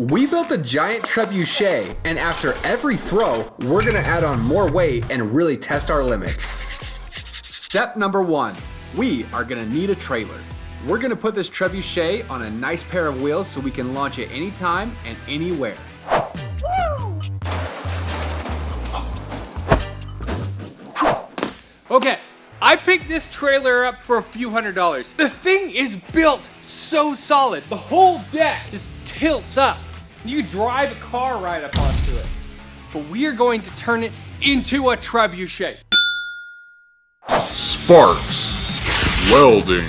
We built a giant trebuchet, and after every throw, we're gonna add on more weight and really test our limits. Step number 1, we are gonna need a trailer. We're gonna put this trebuchet on a nice pair of wheels so we can launch it anytime and anywhere. Okay, I picked this trailer up for a few $100s. The thing is built so solid. The whole deck just tilts up. You drive a car right up onto it. But we are going to turn it into a trebuchet. Sparks, welding,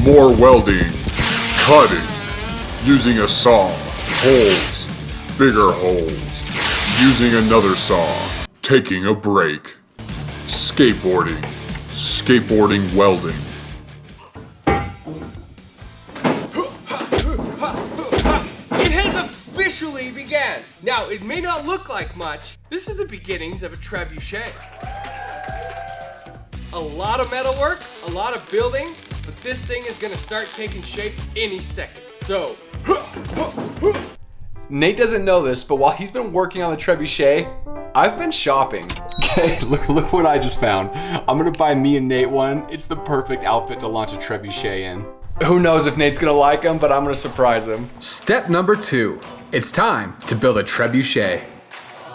more welding, cutting, using a saw, holes, bigger holes, using another saw, taking a break, skateboarding, skateboarding welding. It has officially began. Now, it may not look like much. This is the beginnings of a trebuchet. A lot of metal work, a lot of building, but this thing is gonna start taking shape any second. So, Nate doesn't know this, but while he's been working on the trebuchet, I've been shopping. Okay, look what I just found. I'm gonna buy me and Nate one. It's the perfect outfit to launch a trebuchet in. Who knows if Nate's gonna like him, but I'm gonna surprise him. Step number 2, it's time to build a trebuchet.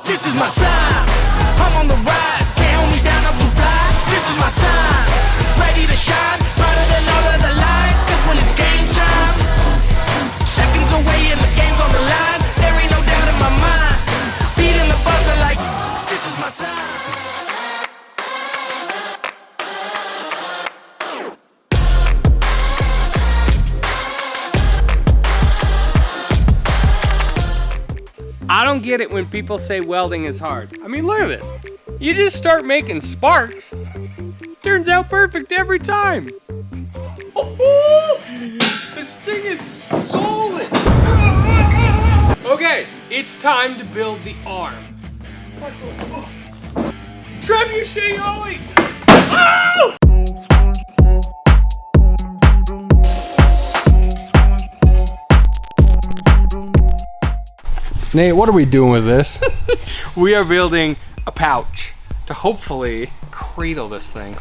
This is my time. I'm on the rise. Can't hold me down. I'm too fly. This is my time. Ready to shine. Brighter than all of the lights. Cause when it's game time, seconds away and the game's on the line. There ain't no doubt in my mind. Beating the buzzer like this is my time. I don't get it when people say welding is hard. I mean, look at this. You just start making sparks. Turns out perfect every time. This thing is solid. Okay, it's time to build the arm. Trebuchet Ollie! Oh! Nate, what are we doing with this? We are building a pouch to hopefully cradle this thing.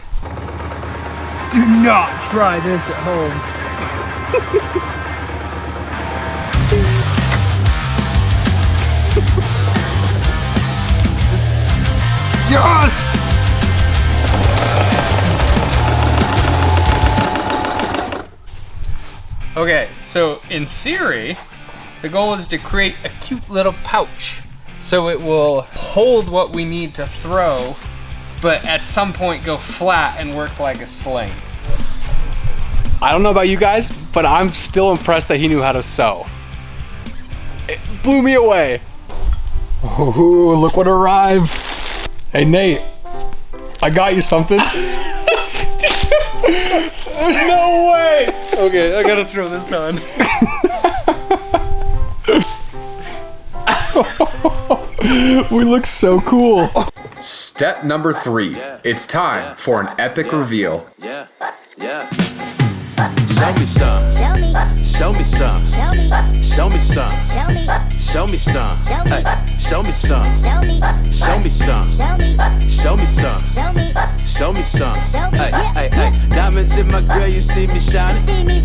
Do not try this at home. Yes! Okay, so in theory, the goal is to create a cute little pouch so it will hold what we need to throw, but at some point go flat and work like a sling. I don't know about you guys, but I'm still impressed that he knew how to sew. It blew me away. Oh, look what arrived. Hey Nate, I got you something. There's no way! Okay, I gotta throw this on. We look so cool. Step number 3. It's time for an epic reveal. Yeah. Show me some. Show me some. Show me some. Show me some. Hey, show me some. Show me some. Show me some. Show me some. Hey. Diamonds in my grill, you see me shining.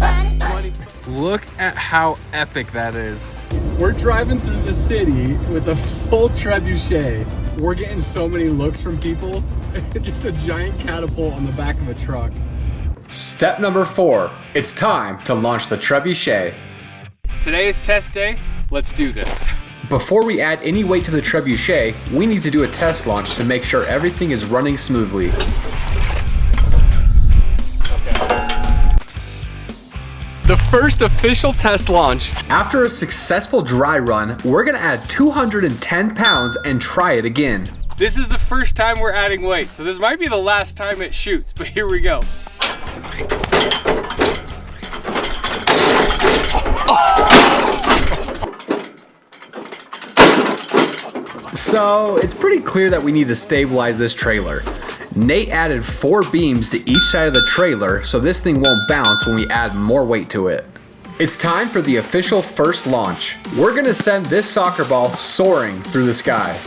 Look at how epic that is. We're driving through the city with a full trebuchet. We're getting so many looks from people. Just a giant catapult on the back of a truck. Step number 4. It's time to launch the trebuchet. Today is test day. Let's do this. Before we add any weight to the trebuchet, we need to do a test launch to make sure everything is running smoothly. The first official test launch. After a successful dry run, we're gonna add 210 pounds and try it again. This is the first time we're adding weight, so this might be the last time it shoots, but here we go. So it's pretty clear that we need to stabilize this trailer. Nate added 4 beams to each side of the trailer so this thing won't bounce when we add more weight to it. It's time for the official first launch. We're gonna send this soccer ball soaring through the sky.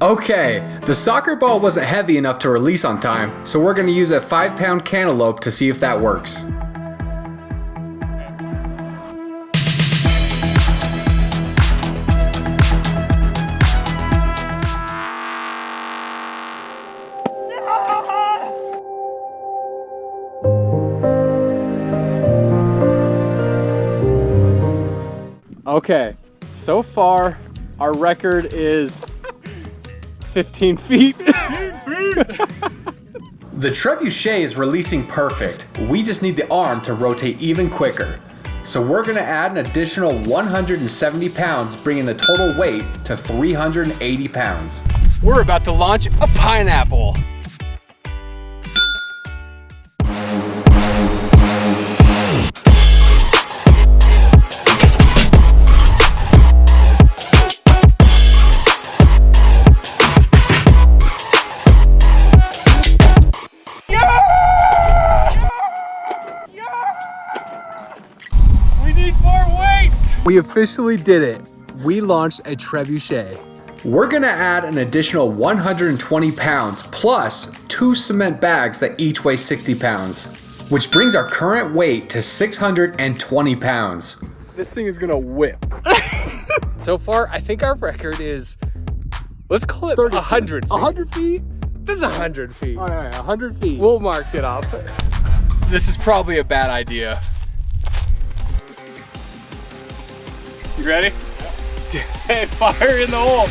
Okay, the soccer ball wasn't heavy enough to release on time, so we're gonna use a 5-pound cantaloupe to see if that works. Okay, so far our record is 15 feet. The trebuchet is releasing perfect. We just need the arm to rotate even quicker. So we're gonna add an additional 170 pounds, bringing the total weight to 380 pounds. We're about to launch a pineapple. We officially did it. We launched a trebuchet. We're gonna add an additional 120 pounds plus 2 cement bags that each weigh 60 pounds, which brings our current weight to 620 pounds. This thing is gonna whip. So far, I think our record is, let's call it 100 feet. 100 feet? This is 100 feet. All right, 100 feet. We'll mark it off. This is probably a bad idea. You ready? Okay, fire in the hole.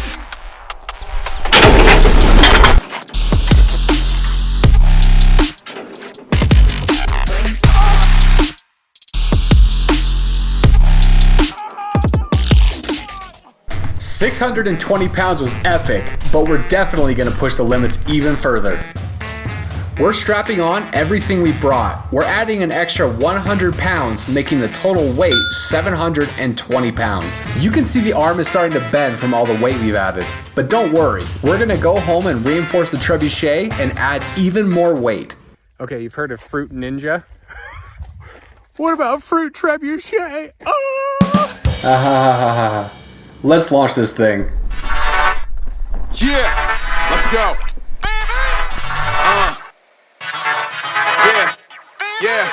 £620 was epic, but we're definitely gonna push the limits even further. We're strapping on everything we brought. We're adding an extra 100 pounds, making the total weight 720 pounds. You can see the arm is starting to bend from all the weight we've added. But don't worry, we're gonna go home and reinforce the trebuchet and add even more weight. Okay, you've heard of Fruit Ninja? What about Fruit Trebuchet? Oh! Let's launch this thing. Yeah, let's go. Yeah,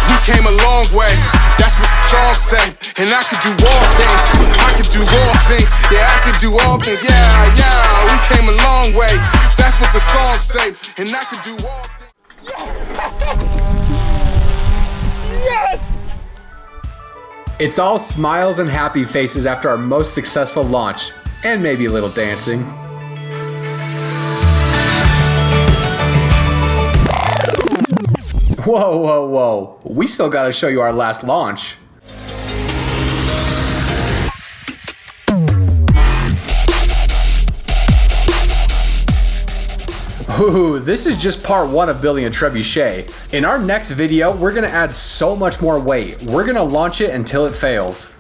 we came a long way, that's what the song say. And I could do all things, I could do all things. Yeah, I could do all things, yeah, we came a long way. That's what the song say, and I could do all things. Yes! It's all smiles and happy faces after our most successful launch, and maybe a little dancing. Whoa, whoa, whoa. We still gotta show you our last launch. Ooh, this is just part 1 of building a trebuchet. In our next video, we're gonna add so much more weight. We're gonna launch it until it fails.